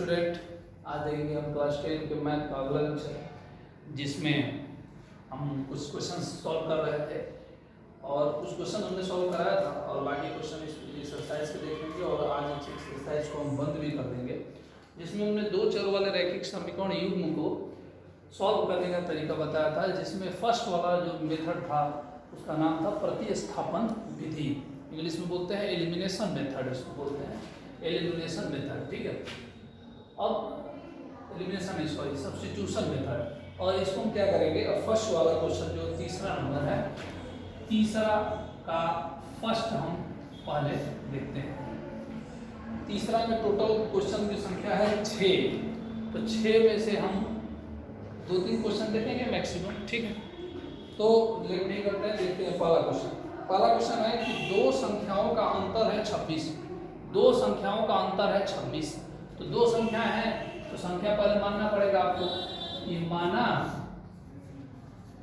Student, आज देखेंगे हम क्लास 10 के मैथ का अगला लेक्चर, जिसमें हम कुछ क्वेश्चन सॉल्व कर रहे थे और कुछ क्वेश्चन हमने सॉल्व कराया था और बाकी क्वेश्चन इस एक्सरसाइज के देखेंगे और आज इस एक्सरसाइज को हम बंद भी कर देंगे, जिसमें हमने दो चर वाले रैखिक समीकरण युग्म को सॉल्व करने का तरीका बताया था, जिसमें फर्स्ट वाला जो मेथड था उसका नाम था प्रतिस्थापन विधि। इंग्लिश में बोलते हैं एलिमिनेशन मेथड, इसको बोलते हैं एलिमिनेशन मेथड। ठीक है, अब एलिमिनेशन नहीं, सॉरी, सब्स्टिट्यूशन मेथड। और इसको हम क्या करेंगे, अब फर्स्ट वाला क्वेश्चन जो तीसरा नंबर है, तीसरा का फर्स्ट हम पहले देखते हैं। तीसरा में टोटल क्वेश्चन की संख्या है 6, तो 6 में से हम 2-3 क्वेश्चन देखेंगे मैक्सिमम। ठीक है, तो लेट नहीं करते हैं, देखते हैं पहला क्वेश्चन। पहला क्वेश्चन है कि दो संख्याओं का अंतर है 26। दो संख्याओं का अंतर है 26, तो दो संख्या है तो संख्या पहले मानना पड़ेगा आपको। ये माना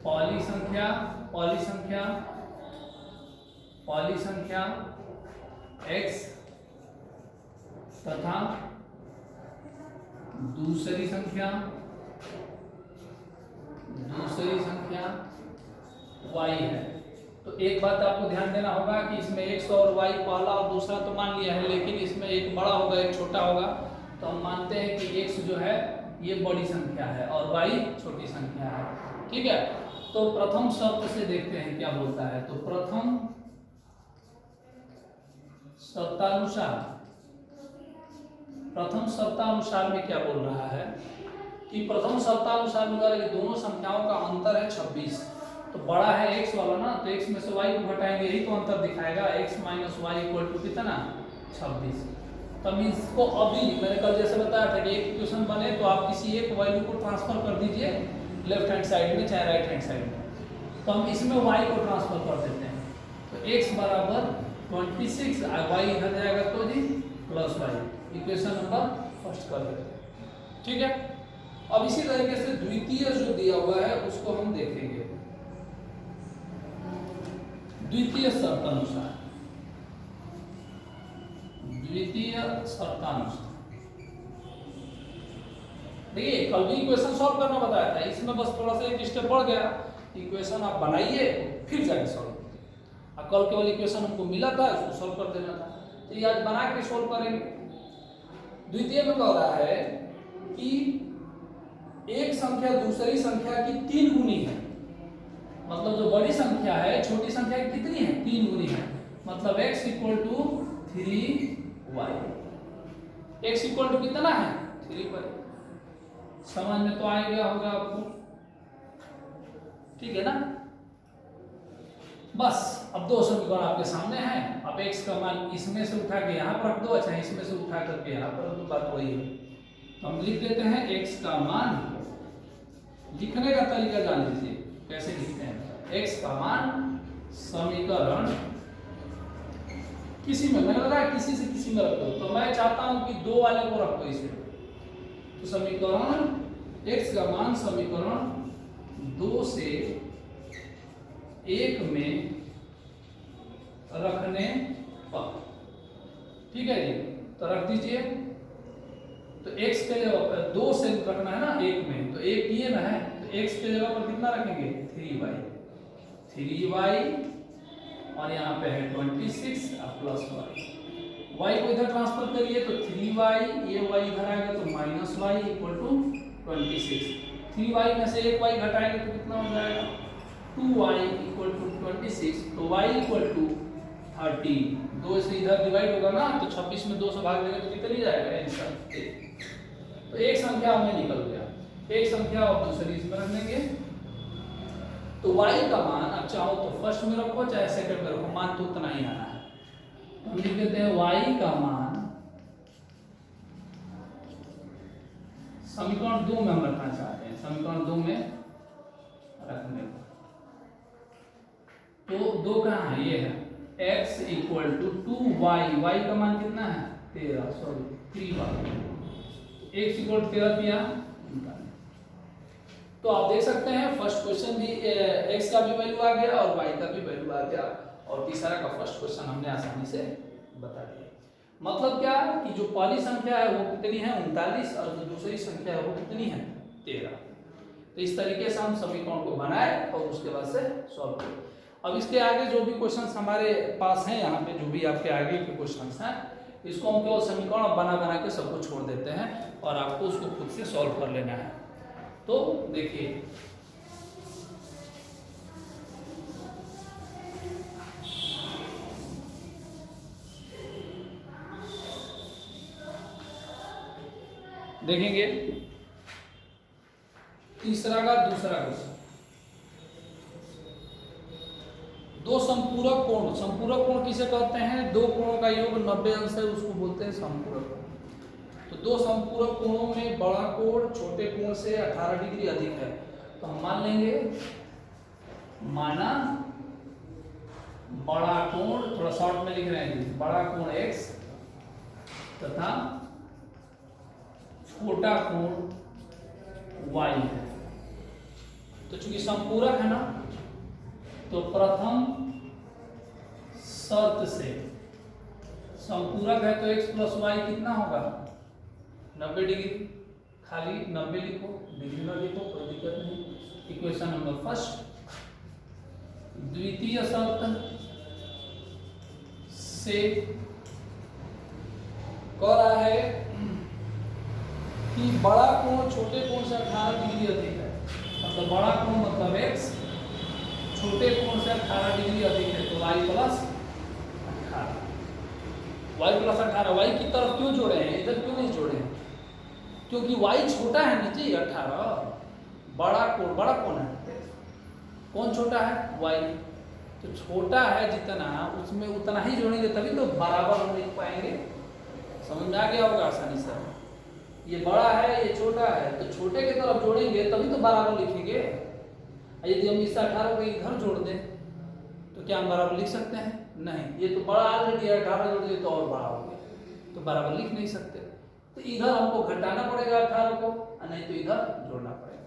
पहली संख्या x तथा दूसरी संख्या y है। तो एक बात आपको ध्यान देना होगा कि इसमें x और y पहला और दूसरा तो मान लिया है, लेकिन इसमें एक बड़ा होगा एक छोटा होगा, तो हम मानते हैं कि x जो है ये बड़ी संख्या है और y छोटी संख्या है। ठीक है, तो प्रथम शर्त से देखते हैं क्या बोलता है। तो प्रथम शर्तानुसार में क्या बोल रहा है कि प्रथम शर्तानुसार में कि दोनों संख्याओं का अंतर है 26, तो बड़ा है x वाला ना, तो x में से y को घटाएंगे, यही तो अंतर दिखाएगा। x minus y equal to कितना, 26। तब इसको अभी मैंने कल जैसे बताया था कि एक इक्वेशन बने तो आप किसी एक वैल्यू को ट्रांसफर कर दीजिए लेफ्ट हैंड साइड में चाहे राइट हैंड साइड में, तो हम इसमें y को ट्रांसफर कर देते हैं। तो x बराबर 26, y इधर जाएगा तो g plus y, equation number first कर देते हैं। ठीक है, अब इसी तरीके से द्वितीय जो दिया हुआ है उसको हम देखेंगे। द्वितीय शर्तानुसार देखिए, कल भी इक्वेशन सॉल्व करना बताया था, इसमें बस थोड़ा सा एक स्टेप बढ़ गया। इक्वेशन आप बनाइए फिर जाके सॉल्व, और कल केवल इक्वेशन हमको मिला था उसको सॉल्व कर देना था, तो ये आज बना के सॉल्व करेंगे। द्वितीय में कह रहा है कि एक संख्या दूसरी संख्या की 3 गुनी है, मतलब जो बड़ी संख्या है छोटी संख्या की कितनी है, 3 गुनी है, मतलब x equal to 3y। x equal to कितना है, 3y। समझ में तो आ गया होगा आपको, ठीक है ना। बस अब दो समीकरण आपके सामने हैं, अब x का मान इसमें से उठा के यहाँ पर रख दो, अच्छा इसमें से उठा करके यहाँ पर, तो बात वही है। तो हम लिख देते हैं x का मान, लिखने का तरीका जान लीजिए कैसे लिखते हैं। x का मान समीकरण किसी में, मैंने बताया किसी से किसी में रख दो, तो मैं चाहता हूं कि 2 वाले को रख दो इसे, तो समीकरण x का मान समीकरण 2 से 1 में रखने पर, ठीक है जी, तो रख दीजिए। तो x के जगह 2 से रखना है ना 1 में, तो 1 ये ना है, तो x के जगह पर कितना रखेंगे, 3y और यहाँ पे है 26 प्लस y को इधर ट्रांसफर करिए तो 3y, ये y इधर आएगा तो minus y equal to 26। 3y में से एक y घटाएंगे तो कितना हो जाएगा, 2y इक्वल टू 26, तो y इक्वल टू 30। 2 से इधर डिवाइड होगा ना, तो 26 में 2 से भाग देंगे तो कितना जाएगा आंसर। तो एक संख्या हमें निकल गया, एक संख्या और दूसरी इसमें रख देंगे। तो y का मान अब चाहो तो फर्स्ट में रखो चाहे सेकंड में रखो, मान तो उतना ही आना है। हम लिख देते हैं y का मान समीकरण 2 में हम रखना चाहते हैं, समीकरण 2 में रखने को, तो 2 कहाँ है, ये है x equal to 2y, y का मान कितना है 13, sorry 3y, x equal to 13 दिया। तो आप देख सकते हैं फर्स्ट क्वेश्चन भी x का भी वैल्यू आ गया और y का भी वैल्यू आ गया, और तीसरा का फर्स्ट क्वेश्चन हमने आसानी से बता दिया। मतलब क्या कि जो पहली संख्या है वो कितनी है 39 और जो दूसरी संख्या है वो कितनी है 13। तो इस तरीके से हम समीकरण को बनाए और उसके बाद से सॉल्व करें। अब इसके आगे जो भी क्वेश्चंस हमारे पास हैं, यहाँ पे जो भी आपके आगे के क्वेश्चंस हैं, इसको हम केवल समीकरण बना बना के सबको छोड़ देते हैं और आपको उसको खुद से सॉल्व कर लेना है। तो देखिए देखेंगे तीसरा का दूसरा क्वेश्चन, दो संपूरक कोण। संपूरक कोण किसे कहते हैं? दो कोणों का योग 90 अंश है, उसको बोलते हैं संपूरक कोण। तो दो संपूरक कोणों में बड़ा कोण छोटे कोण से 18 डिग्री अधिक है। तो हम मान लेंगे, माना बड़ा कोण, थोड़ा शॉर्ट में लिख रहे हैं, बड़ा कोण x तथा छोटा कोण y है। तो चूंकि संपूरक है ना, तो प्रथम शर्त से संपूरक है तो x प्लस वाई कितना होगा 90 डिग्री। खाली 90 लिखो, डिग्री ना लिखो, कोई दिक्कत नहीं। Equation number first. द्वितीय शर्त से कह रहा है कि बड़ा कोण छोटे कोण से 18 डिग्री अधिक है। मतलब बड़ा कोण मतलब x, छोटे कोण से 18 डिग्री अधिक है, तो y plus 18। y plus 18 y की तरफ क्यों जोड़े हैं, इधर क्यों नहीं जोड़े हैं? क्योंकि y छोटा है ना जी 18, बड़ा कोण है, कौन छोटा है y। तो छोटा है जितना उसमें उतना ही जोड़ेंगे तभी तो बराबर हम लिख पाएंगे। समझ में आ गया होगा आसानी से। ये बड़ा है ये छोटा है, तो छोटे की तरफ जोड़ेंगे तभी तो बराबर लिखेंगे। यदि हम इस 18 को इधर जोड़ दें तो क्या हम बराबर लिख सकते हैं? नहीं, ये तो बड़ा ऑलरेडी 18 जोड़ दिए तो और बड़ा हो गया, तो बराबर लिख नहीं सकते। तो इधर हमको घटाना पड़ेगा 18 को, नहीं तो इधर जोड़ना पड़ेगा।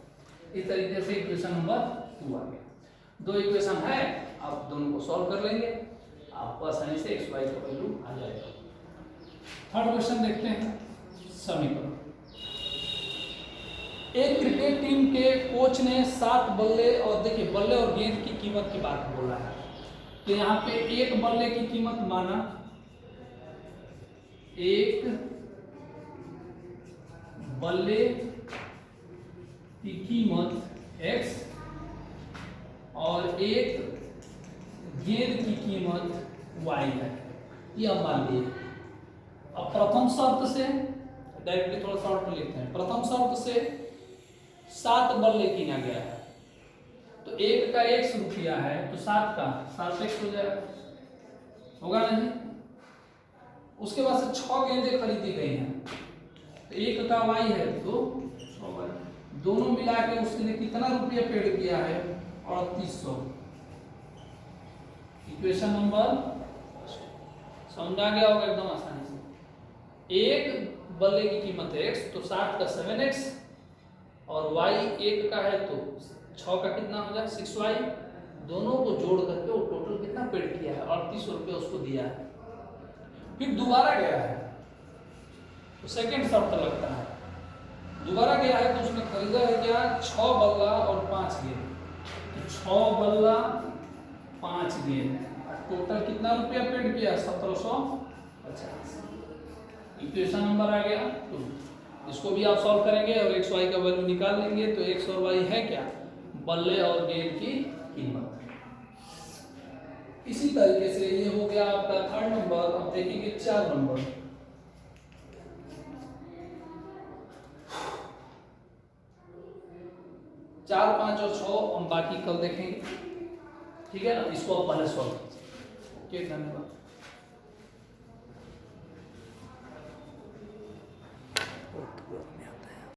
इस तरीके से इक्वेशन नंबर 2 आ गया। दो इक्वेशन है, आप दोनों को सॉल्व कर लेंगे, आपको आसानी से x y का वैल्यू आ जाएगा। थर्ड क्वेश्चन देखते हैं। समीकरण, एक क्रिकेट टीम के कोच ने 7 बल्ले, और देखिए बल्ले और गेंद की कीमत की बात बोल रहा है। तो यहाँ पे एक बल्ले की कीमत माना, एक बल्ले की कीमत x और एक गेंद की कीमत y है, ये हम मान लिए। अब प्रथम शर्त से डायरेक्टली थोड़ा शॉर्ट में लिखते हैं। प्रथम शर्त से 7 बल्ले कीना गया है, तो एक का x रुपया है, तो 7 का 7x हो जाएगा, होगा ना जी। उसके बाद से 6 गेंदें खरीदी गई हैं, तो एक का y है तो 6 दोनों मिला के उसने कितना रुपया पेड किया है 3800। इक्वेशन नंबर समझ आ गया होगा एकदम आसानी से। एक बल्ले की कीमत है x, तो 7 का 7x और y एक का है तो 6 का कितना हो जाए 6y। दोनों को जोड़ करके वो टोटल कितना पेड किया है 3800 रुपया उसको दिया है। फिर दोबारा गया है तो सेकंड शर्त लगता है, दोबारा गया है तो उसने खरीदा है क्या 6 बल्ला और 5 गेंद, तो 6 बल्ला 5 गेंद, टोटल कितना रुपया पेड किया 1750। इक्वेशन नंबर आ गया 2। इसको भी आप सॉल्व करेंगे और x y का वैल्यू निकाल लेंगे, तो x और y है क्या बल्ले और गेंद की कीमत। इसी तरीके से ये हो गया आपका थर्ड नंबर। अब देखेंगे 4 नंबर। चार, 5 और 6 हम बाकी कल देखेंगे, ठीक है ना। इसको आप पहले सॉल्व कीजिए। धन्यवाद।